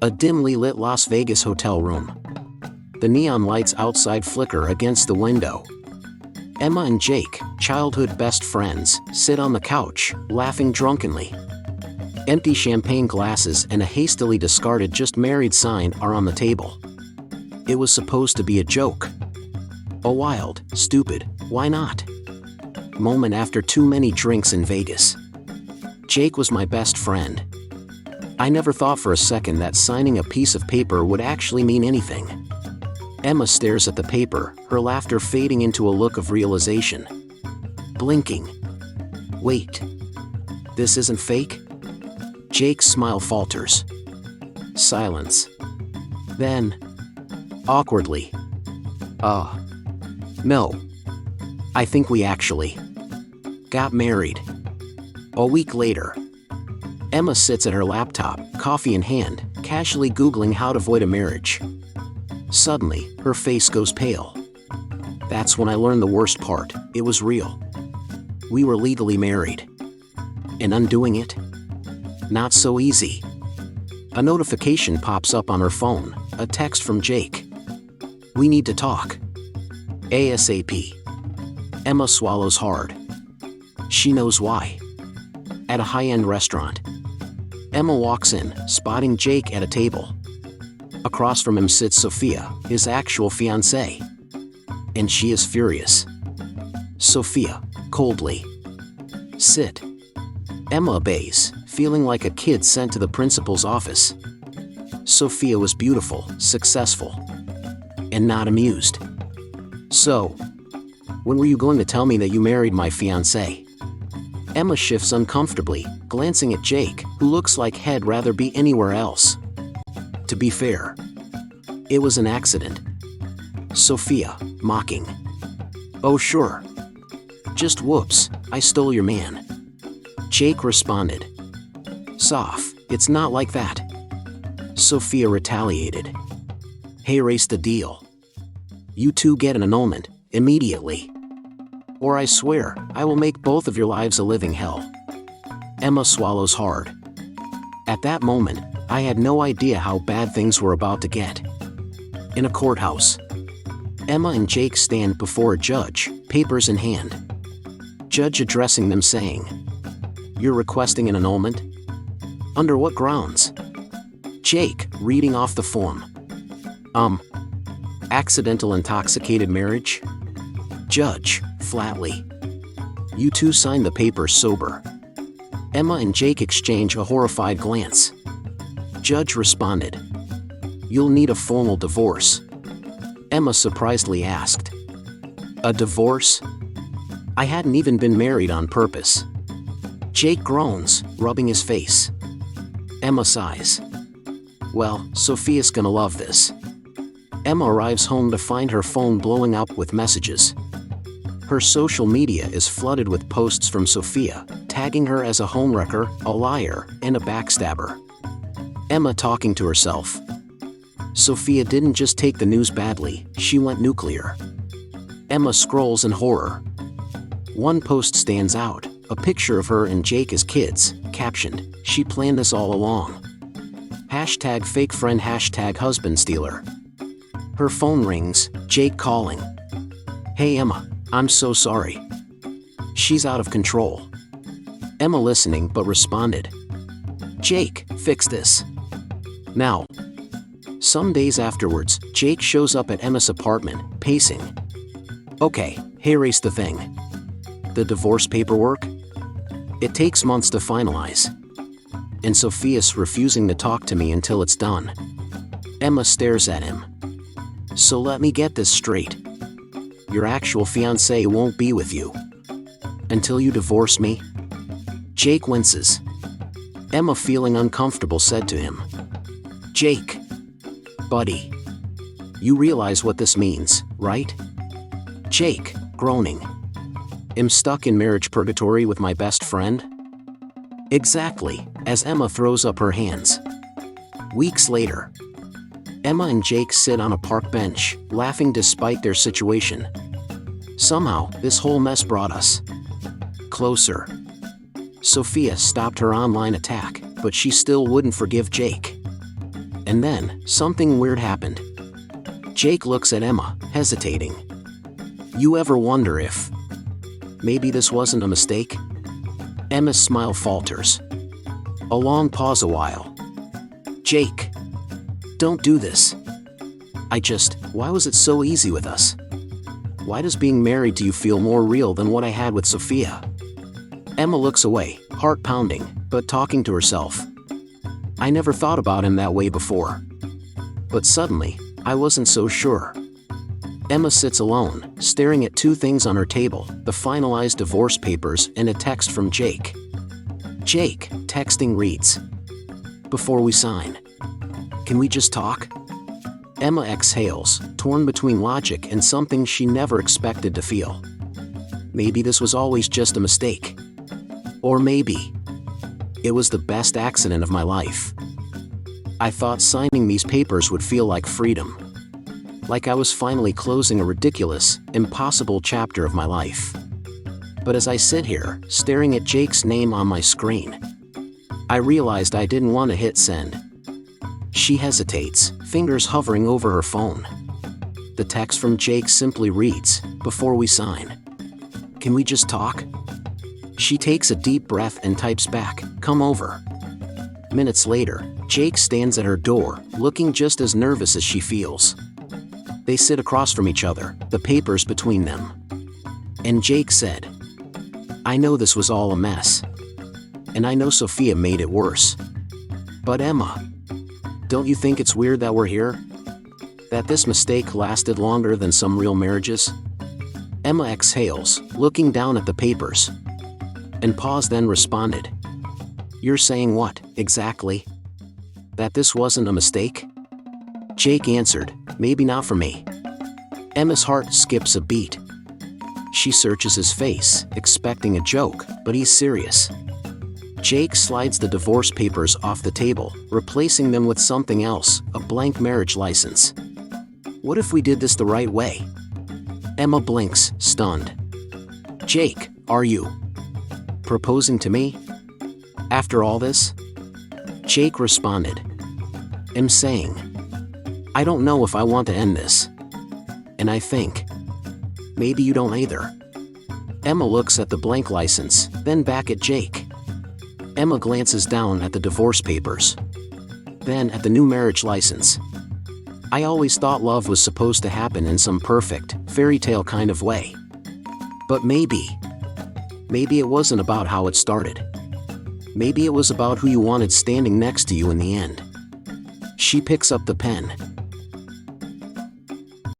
A dimly lit Las Vegas hotel room. The neon lights outside flicker against the window. Emma and Jake, childhood best friends, sit on the couch, laughing drunkenly. Empty champagne glasses and a hastily discarded "just married" sign are on the table. It was supposed to be a joke. A wild, stupid, why not? Moment after too many drinks in Vegas. Jake was my best friend. I never thought for a second that signing a piece of paper would actually mean anything. Emma stares at the paper, her laughter fading into a look of realization. Blinking. Wait. This isn't fake? Jake's smile falters. Silence. Then, awkwardly, no. I think we actually got married. A week later. Emma sits at her laptop, coffee in hand, casually Googling how to avoid a marriage. Suddenly, her face goes pale. That's when I learned the worst part. It was real. We were legally married. And undoing it? Not so easy. A notification pops up on her phone, a text from Jake. We need to talk. ASAP. Emma swallows hard. She knows why. At a high-end restaurant. Emma walks in, spotting Jake at a table. Across from him sits Sophia, his actual fiancée. And she is furious. Sophia, coldly. Sit. Emma obeys, feeling like a kid sent to the principal's office. Sophia was beautiful, successful, and not amused. So, when were you going to tell me that you married my fiancé? Emma shifts uncomfortably, glancing at Jake, who looks like he'd rather be anywhere else. To be fair, it was an accident. Sophia, mocking. Oh sure. Just whoops, I stole your man. Jake responded. Soph, it's not like that. Sophia retaliated. Hey, erase the deal. You two get an annulment, immediately. Or I swear, I will make both of your lives a living hell. Emma swallows hard. At that moment, I had no idea how bad things were about to get. In a courthouse. Emma and Jake stand before a judge, papers in hand. Judge addressing them saying, You're requesting an annulment? Under what grounds? Jake, reading off the form. Accidental intoxicated marriage? Judge, flatly. You two signed the papers sober. Emma and Jake exchange a horrified glance. Judge responded. You'll need a formal divorce. Emma surprisedly asked. A divorce? I hadn't even been married on purpose. Jake groans, rubbing his face. Emma sighs. Well, Sophia's gonna love this. Emma arrives home to find her phone blowing up with messages. Her social media is flooded with posts from Sophia, tagging her as a homewrecker, a liar, and a backstabber. Emma talking to herself. Sophia didn't just take the news badly, she went nuclear. Emma scrolls in horror. One post stands out, a picture of her and Jake as kids, captioned, She planned this all along. Hashtag fake friend, hashtag husband stealer. Her phone rings, Jake calling. Hey Emma, I'm so sorry. She's out of control. Emma listening but responded. Jake, fix this. Now. Some days afterwards, Jake shows up at Emma's apartment, pacing. Okay, hey, erase the thing. The divorce paperwork? It takes months to finalize. And Sophia's refusing to talk to me until it's done. Emma stares at him. So let me get this straight. Your actual fiancé won't be with you. Until you divorce me? Jake winces. Emma, feeling uncomfortable, said to him. Jake. Buddy. You realize what this means, right? Jake, groaning. Am stuck in marriage purgatory with my best friend? Exactly, as Emma throws up her hands. Weeks later. Emma and Jake sit on a park bench, laughing despite their situation. Somehow, this whole mess brought us closer. Sophia stopped her online attack, but she still wouldn't forgive Jake. And then, something weird happened. Jake looks at Emma, hesitating. You ever wonder if maybe this wasn't a mistake? Emma's smile falters. A long pause a while. Jake, don't do this. Why was it so easy with us? Why does being married to you feel more real than what I had with Sophia? Emma looks away, heart pounding, but talking to herself. I never thought about him that way before. But suddenly, I wasn't so sure. Emma sits alone, staring at two things on her table, the finalized divorce papers and a text from Jake. Jake, texting reads, "Before we sign, can we just talk?" Emma exhales, torn between logic and something she never expected to feel. Maybe this was always just a mistake. Or maybe it was the best accident of my life. I thought signing these papers would feel like freedom. Like I was finally closing a ridiculous, impossible chapter of my life. But as I sit here, staring at Jake's name on my screen, I realized I didn't want to hit send. She hesitates, fingers hovering over her phone. The text from Jake simply reads, "Before we sign, can we just talk?" She takes a deep breath and types back, "Come over." Minutes later, Jake stands at her door, looking just as nervous as she feels. They sit across from each other, the papers between them. And Jake said, "I know this was all a mess. And I know Sophia made it worse. But Emma, don't you think it's weird that we're here? That this mistake lasted longer than some real marriages?" Emma exhales, looking down at the papers. And paused, then responded, "You're saying what, exactly? That this wasn't a mistake?" Jake answered, "Maybe not for me." Emma's heart skips a beat. She searches his face, expecting a joke, but he's serious. Jake slides the divorce papers off the table, replacing them with something else, a blank marriage license. What if we did this the right way? Emma blinks, stunned. "Jake, are you proposing to me? After all this?" Jake responded, "I'm saying, I don't know if I want to end this. And I think, maybe you don't either." Emma looks at the blank license, then back at Jake. Emma glances down at the divorce papers. Then at the new marriage license. "I always thought love was supposed to happen in some perfect, fairy tale kind of way. But maybe it wasn't about how it started. Maybe it was about who you wanted standing next to you in the end." She picks up the pen.